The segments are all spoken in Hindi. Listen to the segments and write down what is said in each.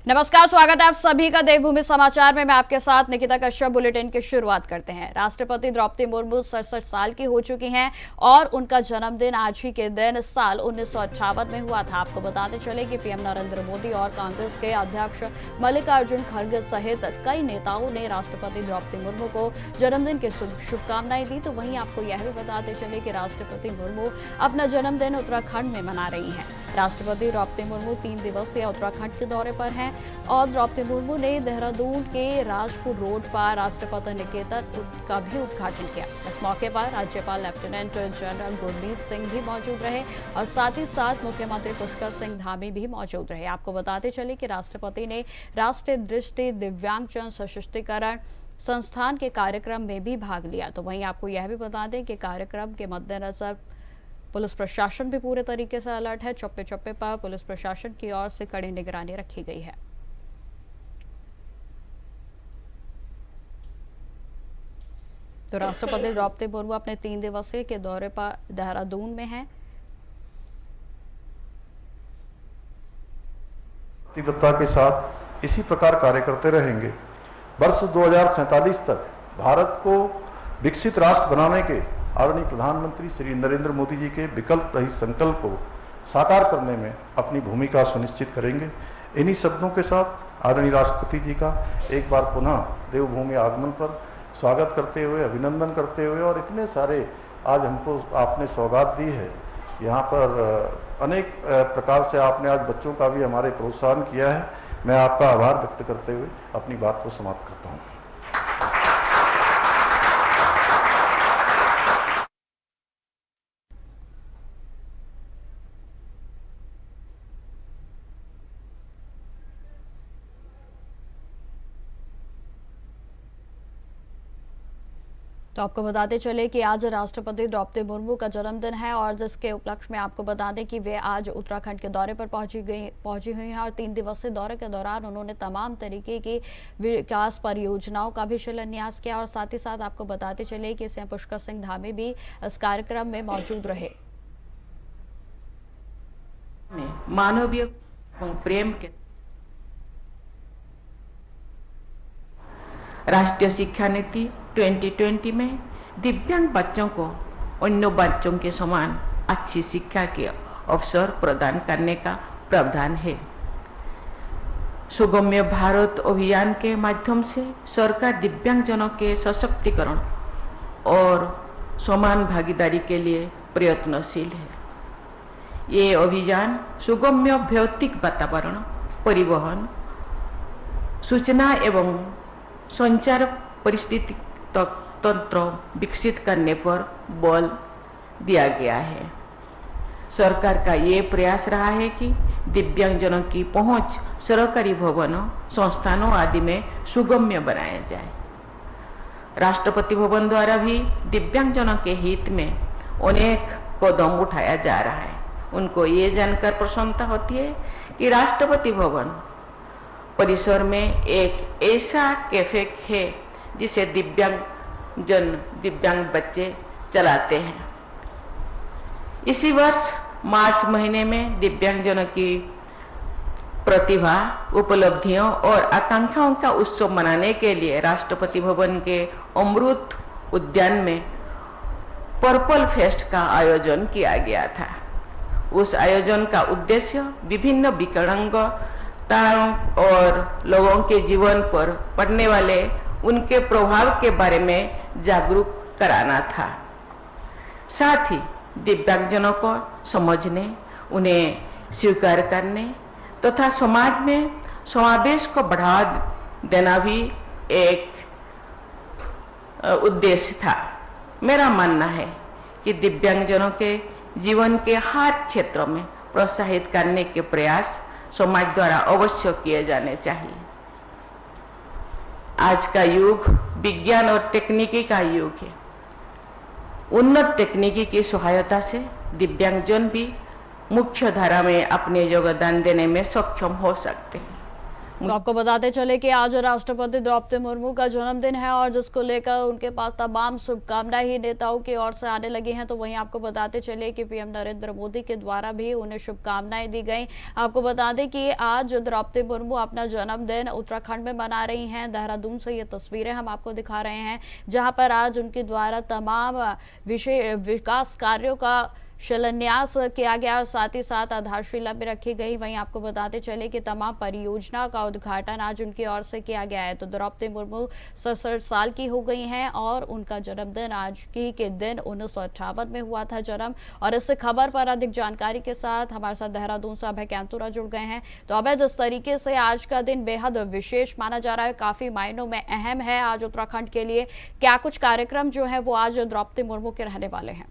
नमस्कार, स्वागत है आप सभी का देवभूमि समाचार में। मैं आपके साथ निकिता कश्यप। बुलेटिन की शुरुआत करते हैं। राष्ट्रपति द्रौपदी मुर्मू 67 साल की हो चुकी हैं और उनका जन्मदिन आज ही के दिन साल 1958 में हुआ था। आपको बताते चले कि पीएम नरेंद्र मोदी और कांग्रेस के अध्यक्ष मल्लिकार्जुन खड़गे सहित कई नेताओं ने राष्ट्रपति द्रौपदी मुर्मू को जन्मदिन की शुभकामनाएं दी। तो वहीं आपको यह भी बताते चले कि राष्ट्रपति मुर्मू अपना जन्मदिन उत्तराखंड में मना रही हैं। राष्ट्रपति द्रौपदी मुर्मू 3 दिवसीय उत्तराखंड के दौरे पर हैं और द्रौपदी मुर्मू ने देहरादून के राजपुर रोड पर राष्ट्रपति निकेतन का भी उद्घाटन किया। इस मौके पर राज्यपाल लेफ्टिनेंट जनरल गुरमीत सिंह भी मौजूद रहे और साथ ही साथ मुख्यमंत्री पुष्कर सिंह धामी भी मौजूद रहे। आपको बताते चले कि राष्ट्रपति ने राष्ट्रीय दृष्टि दिव्यांगजन सशक्तिकरण संस्थान के कार्यक्रम में भी भाग लिया। तो वहीं आपको यह भी बता दें कि कार्यक्रम के मद्देनजर पुलिस प्रशासन भी पूरे तरीके से अलर्ट है। चप्पे चप्पे पर पुलिस प्रशासन की ओर से कड़ी निगरानी रखी गई है। तो राष्ट्रपति द्रौपदी मुर्मू अपने 3 दिवसीय के दौरे पर देहरादून में हैं। प्रतिबद्धता के साथ इसी प्रकार कार्य करते रहेंगे। वर्ष 2047 तक भारत को विकसित राष्ट्र बनाने के आदरणीय प्रधानमंत्री श्री नरेंद्र मोदी जी के विकल्प रहित संकल्प को साकार करने में अपनी भूमिका सुनिश्चित करेंगे। इन्हीं शब्दों के साथ आदरणीय राष्ट्रपति जी का एक बार पुनः देवभूमि आगमन पर स्वागत करते हुए, अभिनंदन करते हुए, और इतने सारे आज हमको आपने सौगात दी है। यहाँ पर अनेक प्रकार से आपने आज बच्चों का भी हमारे प्रोत्साहन किया है। मैं आपका आभार व्यक्त करते हुए अपनी बात को समाप्त करता हूँ। तो आपको बताते चले कि आज राष्ट्रपति द्रौपदी मुर्मू का जन्मदिन है और जिसके उपलक्ष्य में आपको बता दें कि वे आज उत्तराखंड के दौरे पर पहुंची हुई हैं और 3 दिवसीय दौरे के दौरान उन्होंने तमाम तरीके की विकास परियोजनाओं का भी शिलान्यास किया। और साथ ही साथ आपको बताते चले कि सीएम पुष्कर सिंह धामी भी इस कार्यक्रम में मौजूद रहे। मानवीय प्रेम के राष्ट्रीय शिक्षा नीति 2020 में दिव्यांग बच्चों को अन्य बच्चों के समान अच्छी शिक्षा के अवसर प्रदान करने का प्रावधान है। सुगम्य भारत अभियान के माध्यम से सरकार दिव्यांगजनों के सशक्तिकरण और समान भागीदारी के लिए प्रयत्नशील है। ये अभियान सुगम्य भौतिक वातावरण, परिवहन, सूचना एवं संचार परिस्थिति तंत्र विकसित करने पर बल दिया गया है। सरकार का ये प्रयास रहा है कि दिव्यांगजनों की पहुंच सरकारी भवनों, संस्थानों आदि में सुगम्य बनाया जाए। राष्ट्रपति भवन द्वारा भी दिव्यांगजनों के हित में अनेक कदम उठाया जा रहा है। उनको ये जानकर प्रसन्नता होती है कि राष्ट्रपति भवन परिसर में एक ऐसा कैफे है जिसे दिव्यांग बच्चे चलाते हैं। इसी वर्ष मार्च महीने में दिव्यांगजनों की प्रतिभा, उपलब्धियों और आकांक्षाओं का उत्सव मनाने के लिए राष्ट्रपति भवन के अमृत उद्यान में पर्पल फेस्ट का आयोजन किया गया था। उस आयोजन का उद्देश्य विभिन्न विकलांगताओं और लोगों के जीवन पर पड़ने वाले उनके प्रभाव के बारे में जागरूक कराना था। साथ ही दिव्यांगजनों को समझने, उन्हें स्वीकार करने तथा समाज में समावेश को बढ़ावा देना भी एक उद्देश्य था। मेरा मानना है कि दिव्यांगजनों के जीवन के हर क्षेत्र में प्रोत्साहित करने के प्रयास समाज द्वारा अवश्य किए जाने चाहिए। आज का युग विज्ञान और तकनीकी का युग है। उन्नत तकनीकी की सहायता से दिव्यांगजन भी मुख्य धारा में अपने योगदान देने में सक्षम हो सकते हैं। तो आपको बताते चले कि आज राष्ट्रपति द्रौपदी मुर्मू का जन्मदिन है और जिसको लेकर उनके पास तमाम शुभकामनाएं ही नेताओं की ओर से आने लगी हैं। तो वहीं आपको बताते चले कि पीएम नरेंद्र मोदी के द्वारा भी उन्हें शुभकामनाएं दी गई। आपको बता दें कि आज द्रौपदी मुर्मू अपना जन्मदिन उत्तराखंड में मना रही हैं। देहरादून से ये तस्वीरें हम आपको दिखा रहे हैं, जहां पर आज उनके द्वारा तमाम विकास कार्यों का शिलान्यास किया गया और साथ ही साथ आधारशिला भी रखी गई। वहीं आपको बताते चले कि तमाम परियोजना का उद्घाटन आज उनकी ओर से किया गया है। तो द्रौपदी मुर्मू 67 साल की हो गई हैं और उनका जन्मदिन आज की के दिन 1958 में हुआ था जन्म। और इस खबर पर अधिक जानकारी के साथ हमारे साथ देहरादून से अभय कैंतुरा जुड़ गए हैं। तो अभय, जिस तरीके से आज का दिन बेहद विशेष माना जा रहा है, काफी मायनों में अहम है आज उत्तराखंड के लिए, क्या कुछ कार्यक्रम जो है वो आज द्रौपदी मुर्मू के रहने वाले हैं?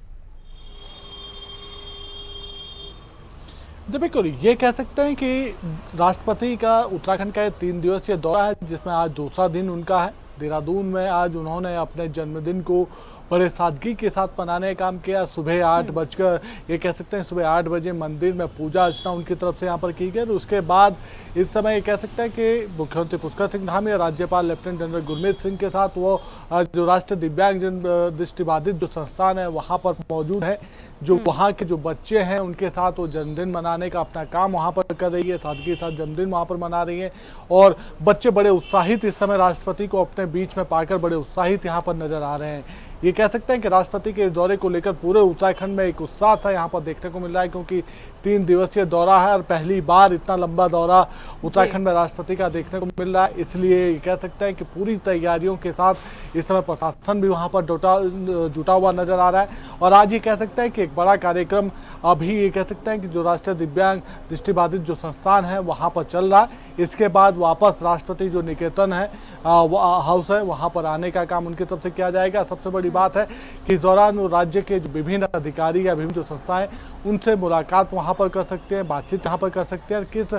जी बिल्कुल, ये कह सकते हैं कि राष्ट्रपति का उत्तराखंड का 3 दिवसीय दौरा है, जिसमें आज दूसरा दिन उनका है। देहरादून में आज उन्होंने अपने जन्मदिन को बड़े सादगी के साथ मनाने का काम किया। सुबह 8 बजकर, ये कह सकते हैं सुबह 8 बजे मंदिर में पूजा अर्चना उनकी तरफ से यहाँ पर की गई। उसके बाद इस समय ये कह सकते हैं कि मुख्यमंत्री पुष्कर सिंह धामी और राज्यपाल लेफ्टिनेंट जनरल गुरमीत सिंह के साथ वो जो राष्ट्रीय दिव्यांगजन दृष्टिबाधित जो संस्थान है वहाँ पर मौजूद है। जो वहाँ के जो बच्चे हैं उनके साथ वो जन्मदिन मनाने का अपना काम वहाँ पर कर रही है, सादगी के साथ जन्मदिन वहाँ पर मना रही है। और बच्चे बड़े उत्साहित इस समय राष्ट्रपति को अपने बीच में पाकर बड़े उत्साहित यहाँ पर नजर आ रहे हैं। ये कह सकते हैं कि राष्ट्रपति के इस दौरे को लेकर पूरे उत्तराखंड में एक उत्साह सा यहाँ पर देखने को मिल रहा है, क्योंकि 3 दिवसीय दौरा है और पहली बार इतना लंबा दौरा उत्तराखंड में राष्ट्रपति का देखने को मिल रहा है। इसलिए ये कह सकते हैं कि पूरी तैयारियों के साथ इस समय प्रशासन भी वहाँ पर जुटा हुआ नजर आ रहा है। और आज ये कह सकते हैं कि एक बड़ा कार्यक्रम अभी ये कह सकते हैं कि जो राष्ट्रीय दिव्यांग दृष्टिबाधित जो संस्थान है वहाँ पर चल रहा है। इसके बाद वापस राष्ट्रपति जो निकेतन है हाउस है वहाँ पर आने का काम उनकी तरफ से किया जाएगा। सबसे बड़ी बात है कि इस दौरान वो राज्य के जो विभिन्न अधिकारी या विभिन्न जो संस्थाएं उनसे मुलाकात वहाँ पर कर सकते हैं, बातचीत यहाँ पर कर सकते हैं। और किस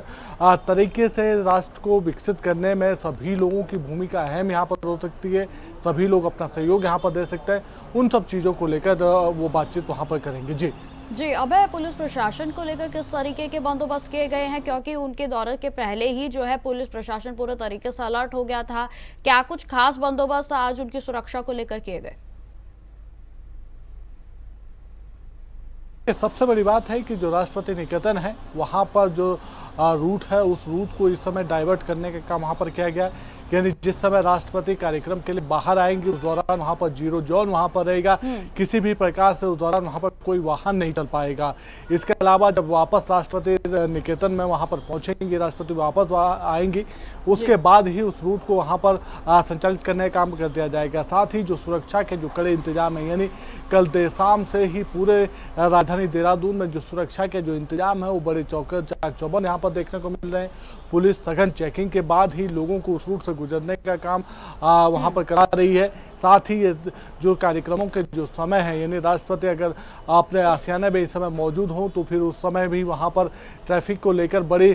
तरीके से राष्ट्र को विकसित करने में सभी लोगों की भूमिका अहम यहाँ पर हो सकती है, सभी लोग अपना सहयोग यहाँ पर दे सकते हैं, उन सब चीज़ों को लेकर वो बातचीत वहाँ पर करेंगे। जी अभय, पुलिस प्रशासन को लेकर किस तरीके के बंदोबस्त किए गए हैं, क्योंकि उनके दौरे के पहले ही जो है पुलिस प्रशासन पूरे तरीके से अलर्ट हो गया था। क्या कुछ खास बंदोबस्त आज उनकी सुरक्षा को लेकर किए गए? सबसे बड़ी बात है कि जो राष्ट्रपति निकेतन है वहाँ पर जो रूट है उस रूट को इस समय डाइवर्ट करने का काम वहाँ पर किया गया है। यानी जिस समय राष्ट्रपति कार्यक्रम के लिए बाहर आएंगे उस दौरान वहाँ पर 0 जोन वहाँ पर रहेगा, किसी भी प्रकार से उस दौरान वहाँ पर कोई वाहन नहीं चल पाएगा। इसके अलावा जब वापस राष्ट्रपति निकेतन में वहाँ पर पहुँचेंगे, राष्ट्रपति वापस आएंगी, उसके बाद ही उस रूट को वहाँ पर संचालित करने का काम कर दिया जाएगा। साथ ही जो सुरक्षा के जो कड़े इंतजाम है, यानी कल देर शाम से ही पूरे राजधानी देहरादून में जो सुरक्षा के जो इंतजाम है वो बड़े चाक चौबंद यहाँ पर देखने को मिल रहे हैं। पुलिस सघन चेकिंग के बाद ही लोगों को उस रूट से गुजरने का काम वहाँ पर करा रही है। साथ ही ये जो कार्यक्रमों के जो समय है, यानी राष्ट्रपति अगर अपने आशियाने में इस समय मौजूद हों तो फिर उस समय भी वहाँ पर ट्रैफिक को लेकर बड़ी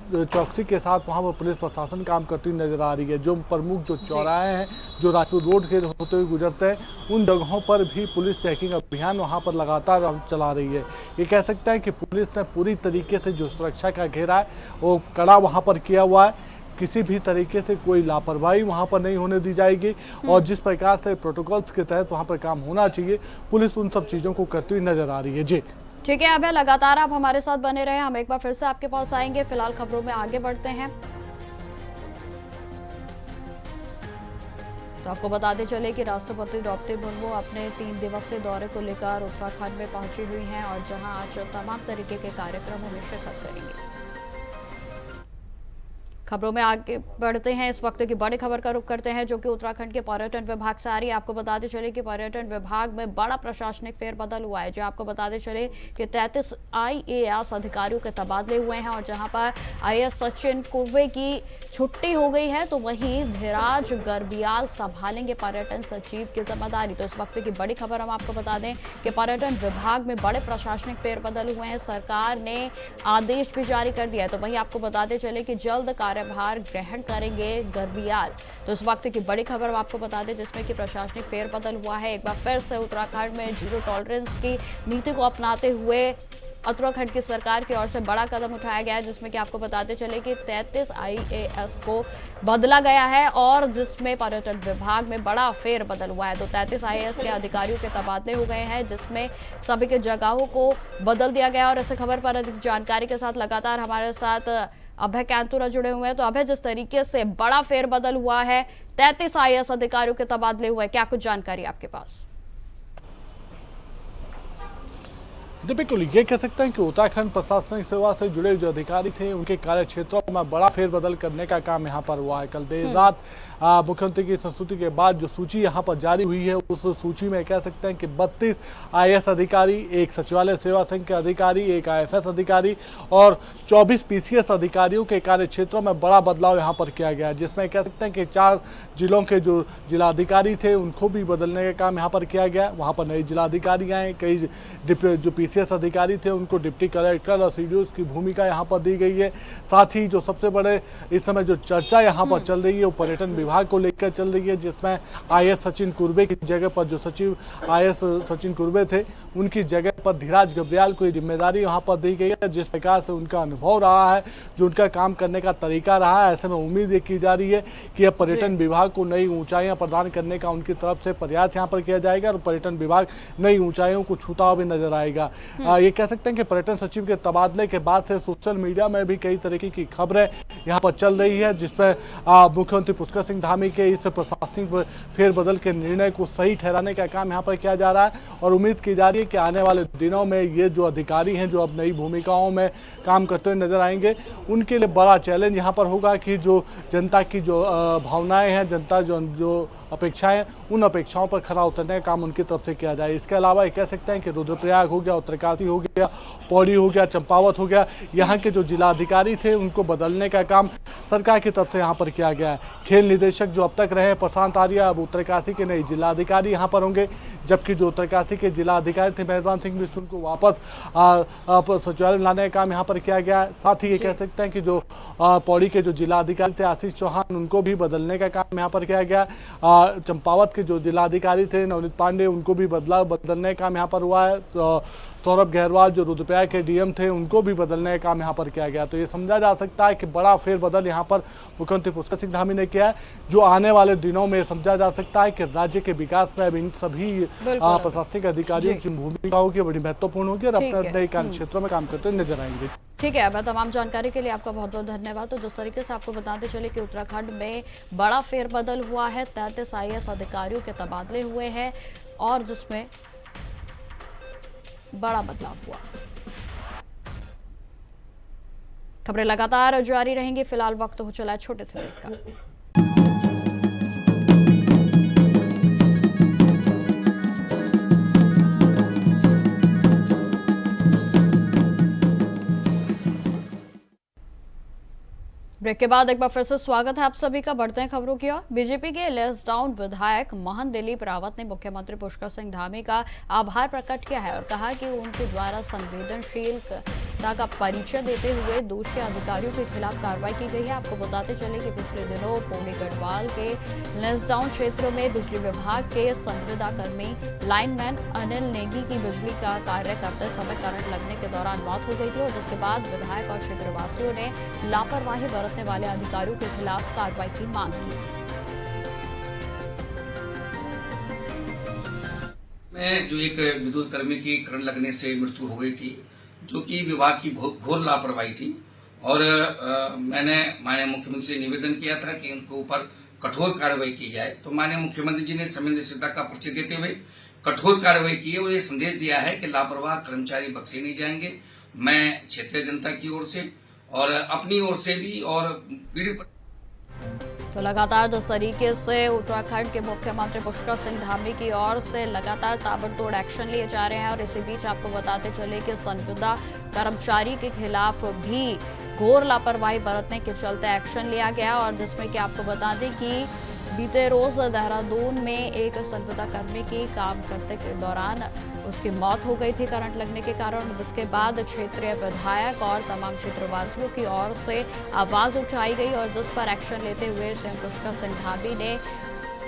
चौकसी के साथ वहाँ पर पुलिस प्रशासन काम करती नजर आ रही है। जो प्रमुख जो चौराहे हैं जो राजपूत रोड के होते हुए गुजरते हैं, उन जगहों पर भी पुलिस चेकिंग अभियान वहाँ पर लगातार चला रही है। ये कह सकते हैं कि पुलिस ने पूरी तरीके से जो सुरक्षा का घेरा है वो कड़ा वहाँ पर किया हुआ है। किसी भी तरीके से कोई लापरवाही वहाँ पर नहीं होने दी जाएगी और जिस प्रकार से प्रोटोकॉल्स के तहत वहाँ पर काम होना चाहिए, पुलिस उन सब चीज़ों को करती हुई नजर आ रही है। जी ठीक है अभय, लगातार आप हमारे साथ बने रहे, हम एक बार फिर से आपके पास आएंगे। फिलहाल खबरों में आगे बढ़ते हैं। तो आपको बताते चले कि राष्ट्रपति द्रौपदी मुर्मू अपने 3 दिवसीय दौरे को लेकर उत्तराखंड में पहुंची हुई हैं और जहां आज तमाम तरीके के कार्यक्रमों में शिरकत करेंगी। खबरों में आगे बढ़ते हैं। इस वक्त की बड़ी खबर का रुख करते हैं जो कि उत्तराखंड के पर्यटन विभाग से आ रही है। आपको बताते चले कि पर्यटन विभाग में बड़ा प्रशासनिक फेरबदल हुआ है। जो आपको बताते चले कि 33 IAS अधिकारियों के तबादले हुए हैं और जहां पर IAS सचिन कुर्वे की छुट्टी हो गई है, तो वहीं धीराज गर्बियाल संभालेंगे पर्यटन सचिव की जिम्मेदारी। तो इस वक्त की बड़ी खबर हम आपको बता दें कि पर्यटन विभाग में बड़े प्रशासनिक फेरबदल हुए हैं। सरकार ने आदेश भी जारी कर दिया है। तो वहीं आपको बताते चले कि जल्द कार्यभार ग्रहण करेंगे गर्बियाल। तो इस वक्त की बड़ी खबर आपको बता दें, जिसमें कि प्रशासनिक फेरबदल हुआ है। एक बार फिर से उत्तराखंड में जीरो टॉलरेंस की नीति को अपनाते हुए उत्तराखंड की सरकार की ओर से बड़ा कदम उठाया गया है, जिसमें कि आपको बताते चले कि 33 IAS को बदला गया है और जिसमें पर्यटन विभाग में बड़ा फेरबदल हुआ है। तो 33 IAS के अधिकारियों के तबादले हो गए हैं, जिसमें सभी के जगहों को बदल दिया गया। और इस खबर पर अधिक जानकारी के साथ लगातार हमारे साथ अभय कैंतुरा जुड़े हुए हैं। तो अभय, जिस तरीके से बड़ा फेरबदल हुआ है, 33 IAS अधिकारियों के तबादले हुए, क्या कुछ जानकारी आपके पास? जी बिल्कुल, ये कह सकते हैं कि उत्तराखंड प्रशासनिक सेवा से जुड़े जो अधिकारी थे उनके कार्य क्षेत्रों में बड़ा फेरबदल करने का काम यहाँ पर हुआ है। कल देर रात मुख्यमंत्री की संस्तुति के बाद जो सूची यहाँ पर जारी हुई है, उस सूची में कह सकते हैं कि 32 IAS अधिकारी, एक सचिवालय सेवा संघ के अधिकारी, एक IFS अधिकारी और 24 PCS अधिकारियों के कार्य क्षेत्रों में बड़ा बदलाव यहाँ पर किया गया है, जिसमें कह सकते हैं कि 4 जिलों के जो जिलाधिकारी थे उनको भी बदलने का काम यहाँ पर किया गया। वहाँ पर नए जिलाधिकारी आए, कई जो PCS अधिकारी थे उनको डिप्टी कलेक्टर और CDOs की भूमिका यहाँ पर दी गई है। साथ ही जो सबसे बड़े इस समय जो चर्चा यहाँ पर चल रही है वो पर्यटन विभाग को लेकर चल रही है, जिसमें IAS सचिन कुर्बे की जगह पर जो सचिव IAS सचिन कुर्बे थे उनकी जगह पर धीराज गर्बियाल को जिम्मेदारी यहाँ पर दी गई है। जिस प्रकार से उनका अनुभव रहा है, जो उनका काम करने का तरीका रहा है, ऐसे में उम्मीद ये की जा रही है कि अब पर्यटन विभाग को नई ऊंचाइयां प्रदान करने का उनकी तरफ से प्रयास यहाँ पर किया जाएगा और पर्यटन विभाग नई ऊंचाइयों को छूता हुआ भी नजर आएगा। ये कह सकते हैं कि पर्यटन सचिव के तबादले के बाद से सोशल मीडिया में भी कई तरीके की खबरें यहाँ पर चल रही है, जिसमें मुख्यमंत्री पुष्कर सिंह धामी के इस प्रशासनिक फेरबदल के निर्णय को सही ठहराने का काम यहाँ पर किया जा रहा है और उम्मीद की जा रही है कि आने वाले दिनों में ये जो अधिकारी हैं जो अब नई भूमिकाओं में काम करते हुए नजर आएंगे, उनके लिए बड़ा चैलेंज यहाँ पर होगा कि जो जनता की जो भावनाएं हैं, जनता जो अपेक्षाएं, उन अपेक्षाओं पर खरा उतरने का काम उनकी तरफ से किया जाए। इसके अलावा ये कह सकते हैं कि रुद्रप्रयाग हो गया, उत्तरकाशी हो गया, पौड़ी हो गया, चंपावत हो गया, यहाँ के जो जिलाधिकारी थे उनको बदलने का काम सरकार की तरफ से यहाँ पर किया गया है। खेल निदेशक जो अब तक रहे प्रशांत आर्या, अब उत्तरकाशी के नए जिलाधिकारी यहाँ पर होंगे, जबकि जो उत्तरकाशी के जिलाधिकारी थे मेहरबान सिंह बिश्नोई को वापस सचिवालय लाने का काम यहाँ पर किया गया है। साथ ही ये कह सकते हैं कि जो पौड़ी के जो जिलाधिकारी थे आशीष चौहान, उनको भी बदलने का काम यहाँ पर किया गया। चंपावत के जो जिलाधिकारी थे नवनीत पांडे, उनको भी बदलने का काम यहाँ पर हुआ है। सौरभ गहरवाल जो रुद्रप्रयाग के DM थे उनको भी बदलने का काम यहाँ पर किया गया। तो ये समझा जा सकता है कि बड़ा फेरबदल यहाँ पर मुख्यमंत्री पुष्कर सिंह धामी ने किया है, जो आने वाले दिनों में समझा जा सकता है कि राज्य के विकास में अब इन सभी प्रशासनिक अधिकारियों की भूमिका होगी, बड़ी महत्वपूर्ण होगी और अपने अपने कार्य क्षेत्रों में काम करते हुए नजर आएंगे। ठीक है, अब तमाम जानकारी के लिए आपका बहुत बहुत धन्यवाद। तो जिस तरीके से आपको बताते चले कि उत्तराखंड में बड़ा फेरबदल हुआ है, 33 IAS अधिकारियों के तबादले हुए हैं और जिसमें बड़ा बदलाव हुआ। खबरें लगातार जारी रहेंगी, फिलहाल वक्त हो चला है छोटे से ब्रेक का। ब्रेक के बाद एक बार फिर से स्वागत है आप सभी का। बढ़ते हैं खबरों की ओर। बीजेपी के लेस डाउन विधायक महंत दिलीप रावत ने मुख्यमंत्री पुष्कर सिंह धामी का आभार प्रकट किया है और कहा कि उनके द्वारा संवेदनशीलता का परिचय देते हुए दोषी अधिकारियों के खिलाफ कार्रवाई की गई है। आपको बताते चले कि पिछले दिनों पौड़ी गढ़वाल के लेस डाउन क्षेत्रों में बिजली विभाग के संविदा कर्मी लाइनमैन अनिल नेगी की बिजली का कार्य करते समय करंट लगने के दौरान मौत हो गई थी और जिसके बाद विधायक और क्षेत्रवासियों ने लापरवाही बरतने वाले अधिकारियों के खिलाफ कार्रवाई की मांग की। में जो एक विद्युत कर्मी की करंट लगने से मृत्यु हो गई थी, जो कि विभाग की घोर लापरवाही थी और मैंने माननीय मुख्यमंत्री से निवेदन किया था कि उनके ऊपर कठोर कार्रवाई की जाए। तो माननीय मुख्यमंत्री जी ने संवेदनशीलता का परिचय देते हुए कठोर कार्रवाई की है और ये संदेश दिया है कि लापरवाह कर्मचारी बख्शे नहीं जाएंगे। मैं क्षेत्रीय जनता की ओर से और अपनी ओर से भी और पीड़ित तो लगातार जिस तरीके से उत्तराखंड के मुख्यमंत्री पुष्कर सिंह धामी की ओर से लगातार ताबड़तोड़ एक्शन लिए जा रहे हैं और इसी बीच आपको बताते चले कि संविदा कर्मचारी के खिलाफ भी घोर लापरवाही बरतने के चलते एक्शन लिया गया और जिसमें कि आपको बता दें कि बीते रोज देहरादून में एक संविदा कर्मी की काम करते के दौरान उसकी मौत हो गई थी करंट लगने के कारण, जिसके बाद क्षेत्रीय विधायक और तमाम क्षेत्रवासियों की ओर से आवाज उठाई गई और जिस पर एक्शन लेते हुए सीएम पुष्कर सिंह धामी ने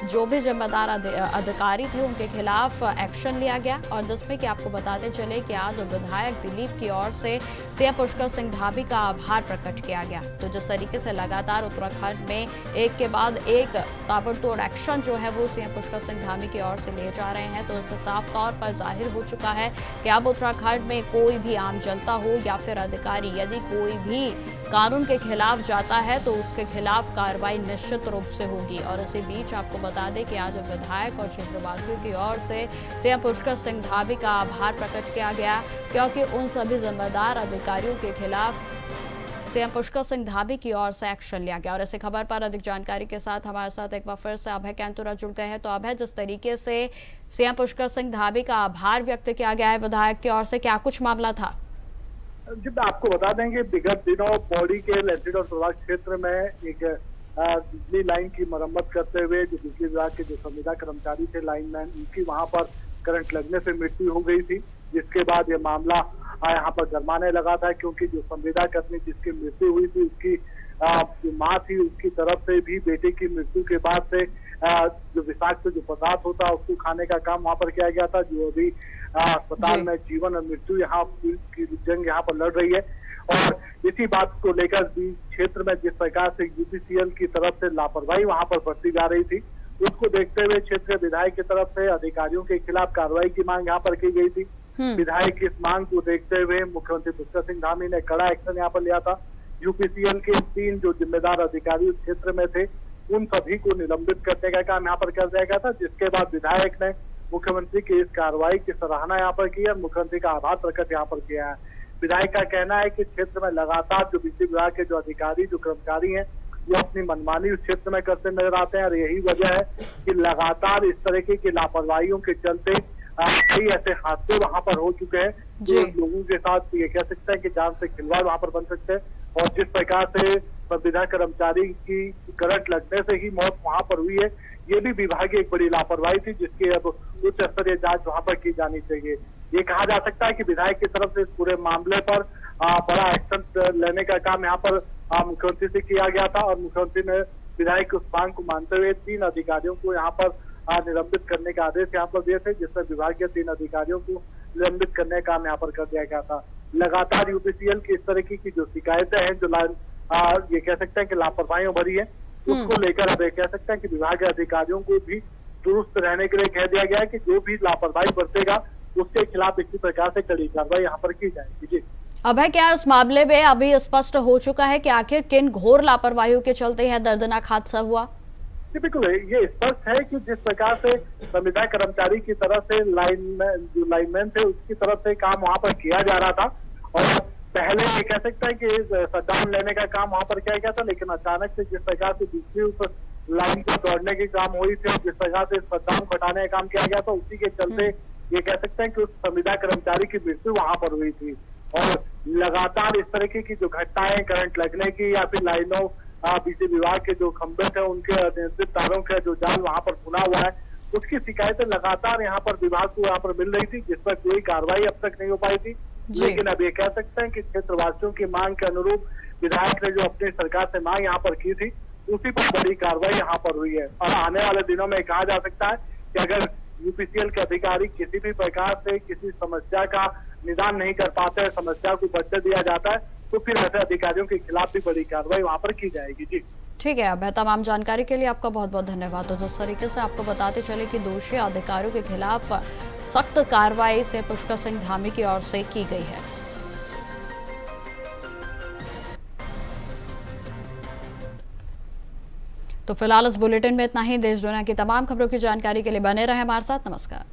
जो भी जिम्मेदार अधिकारी थे उनके खिलाफ एक्शन लिया गया। और जिसमें कि आपको बताते चले कि आज विधायक दिलीप की ओर से सीएम पुष्कर सिंह धामी का आभार प्रकट किया गया। तो जिस तरीके से लगातार उत्तराखंड में एक के बाद एक ताबड़तोड़ एक्शन जो है वो सीएम पुष्कर सिंह धामी की ओर से लिए जा रहे हैं, तो इससे साफ तौर पर जाहिर हो चुका है कि अब उत्तराखंड में कोई भी आम जनता हो या फिर अधिकारी यदि कोई भी कानून के खिलाफ जाता है तो उसके खिलाफ कार्रवाई निश्चित रूप से होगी। और इसी बीच आपको बता दें कि आज विधायक और क्षेत्रवासियों की ओर से सीएम पुष्कर सिंह धामी का आभार प्रकट किया गया, क्योंकि उन सभी जिम्मेदार अधिकारियों के खिलाफ सीएम पुष्कर सिंह धामी की ओर से एक्शन लिया गया। और इसी खबर पर अधिक जानकारी के साथ हमारे साथ एक बार फिर से अभय कैंतुरा जुड़ गए हैं। तो अभय, जिस तरीके से सीएम पुष्कर सिंह धामी का आभार व्यक्त किया गया है विधायक की ओर से, क्या कुछ मामला था? जी, मैं आपको बता दें कि विगत दिनों पौड़ी के लैंसडौन और प्रभाग क्षेत्र में एक बिजली लाइन की मरम्मत करते हुए जो बिजली विभाग के जो संविदा कर्मचारी थे, लाइनमैन, उनकी वहां पर करंट लगने से मृत्यु हो गई थी, जिसके बाद ये मामला यहाँ पर गरमाने लगा था, क्योंकि जो संविदा कर्मी जिसकी मृत्यु हुई थी उसकी जो माँ थी उसकी तरफ से भी बेटे की मृत्यु के बाद से जो विषाक्त जो पदार्थ होता है उसको खाने का काम वहां पर किया गया था, जो अभी अस्पताल में जीवन और मृत्यु यहाँ की जंग यहाँ पर लड़ रही है। और इसी बात को लेकर भी क्षेत्र में जिस प्रकार से यूपीसीएल की तरफ से लापरवाही वहां पर बढ़ती जा रही थी, उसको देखते हुए क्षेत्रीय विधायक की तरफ से अधिकारियों के खिलाफ कार्रवाई की मांग यहाँ पर की गई थी। विधायक की इस मांग को देखते हुए मुख्यमंत्री पुष्कर सिंह धामी ने कड़ा एक्शन यहाँ पर लिया था। यूपीसीएल के 3 जो जिम्मेदार अधिकारी उस क्षेत्र में थे उन सभी को निलंबित करने का काम यहाँ पर कर दिया गया था, जिसके बाद विधायक ने मुख्यमंत्री की इस कार्रवाई की सराहना यहाँ पर की और मुख्यमंत्री का आभार प्रकट यहाँ पर किया है। विधायक का कहना है कि क्षेत्र में लगातार जो बिजली विभाग के जो अधिकारी जो कर्मचारी हैं वो अपनी मनमानी उस क्षेत्र में करते नजर आते हैं, और यही वजह है कि लगातार इस तरीके की लापरवाहियों के चलते कई ऐसे हादसे वहां पर हो चुके हैं जो लोगों के साथ ये कह सकते हैं कि जान से खिलवाड़ वहां पर बन सकते हैं। और जिस प्रकार से संविदा कर्मचारी की करंट लगने से ही मौत वहां पर हुई है, ये भी विभाग की एक बड़ी लापरवाही थी, जिसकी अब उच्च स्तरीय जांच वहां पर की जानी चाहिए। ये कहा जा सकता है कि विधायक की तरफ से इस पूरे मामले पर बड़ा एक्शन लेने का काम यहाँ पर मुख्यमंत्री से किया गया था, और मुख्यमंत्री ने विधायक की उस मांग को मानते हुए 3 अधिकारियों को यहाँ पर निलंबित करने का आदेश यहाँ पर दिए थे, जिसमें विभाग के 3 अधिकारियों को निलंबित करने का काम यहाँ पर कर दिया गया था। लगातार यूपीसीएल की इस तरह की जो शिकायतें हैं, जो ये कह सकते हैं कि लापरवाहियों भरी है, उसको लेकर अब ये कह सकते हैं कि विभाग के अधिकारियों को भी दुरुस्त रहने के लिए कह दिया गया है कि जो भी लापरवाही बरतेगा उसके खिलाफ इसी प्रकार से कड़ी कार्रवाई यहाँ पर की जाएगी। जी अभय, क्या इस मामले में अभी स्पष्ट हो चुका है कि आखिर किन घोर लापरवाहियों के चलते यह दर्दनाक हादसा हुआ? बिल्कुल, ये स्पष्ट है कि जिस प्रकार से संविदा कर्मचारी की तरफ से जो लाइनमैन थे उसकी तरफ से काम वहां पर किया जा रहा था, और पहले ये कह सकता है कि शटडाउन लेने का काम वहां पर किया गया था, लेकिन अचानक से जिस प्रकार से दूसरी उस लाइन पर दौड़ने की काम हुई थी और जिस प्रकार से शटडाउन घटाने का काम किया गया था, उसी के चलते ये कह सकते हैं कि उस संविदा कर्मचारी की मृत्यु वहां पर हुई थी। और लगातार इस तरीके की जो घटनाएं करंट लगने की या फिर लाइनों बिजली विभाग के जो खंभे थे उनके अनियंत्रित तारों का जो जाल वहां पर बुना हुआ है, उसकी शिकायतें लगातार यहाँ पर विभाग को यहाँ पर मिल रही थी, जिस पर कोई कार्रवाई अब तक नहीं हो पाई थी। लेकिन अब ये कह सकते हैं कि क्षेत्रवासियों की मांग के अनुरूप विधायक ने जो अपनी सरकार से मांग यहाँ पर की थी, उसी पर बड़ी कार्रवाई यहाँ पर हुई है। और आने वाले दिनों में कहा जा सकता है कि अगर यूपीसीएल के अधिकारी किसी भी प्रकार से किसी समस्या का निदान नहीं कर पाते, समस्या को बढ़ने दिया जाता है, तो फिर ऐसे अधिकारियों के खिलाफ भी बड़ी कार्रवाई वहां पर की जाएगी। जी ठीक है अभय, तमाम जानकारी के लिए आपका बहुत बहुत धन्यवाद। तो जिस तरीके से आपको बताते चले कि दोषी अधिकारियों के खिलाफ सख्त कार्रवाई से पुष्कर सिंह धामी की ओर से की गई है। तो फिलहाल इस बुलेटिन में इतना ही। देश दुनिया की तमाम खबरों की जानकारी के लिए बने रहे हमारे साथ। नमस्कार।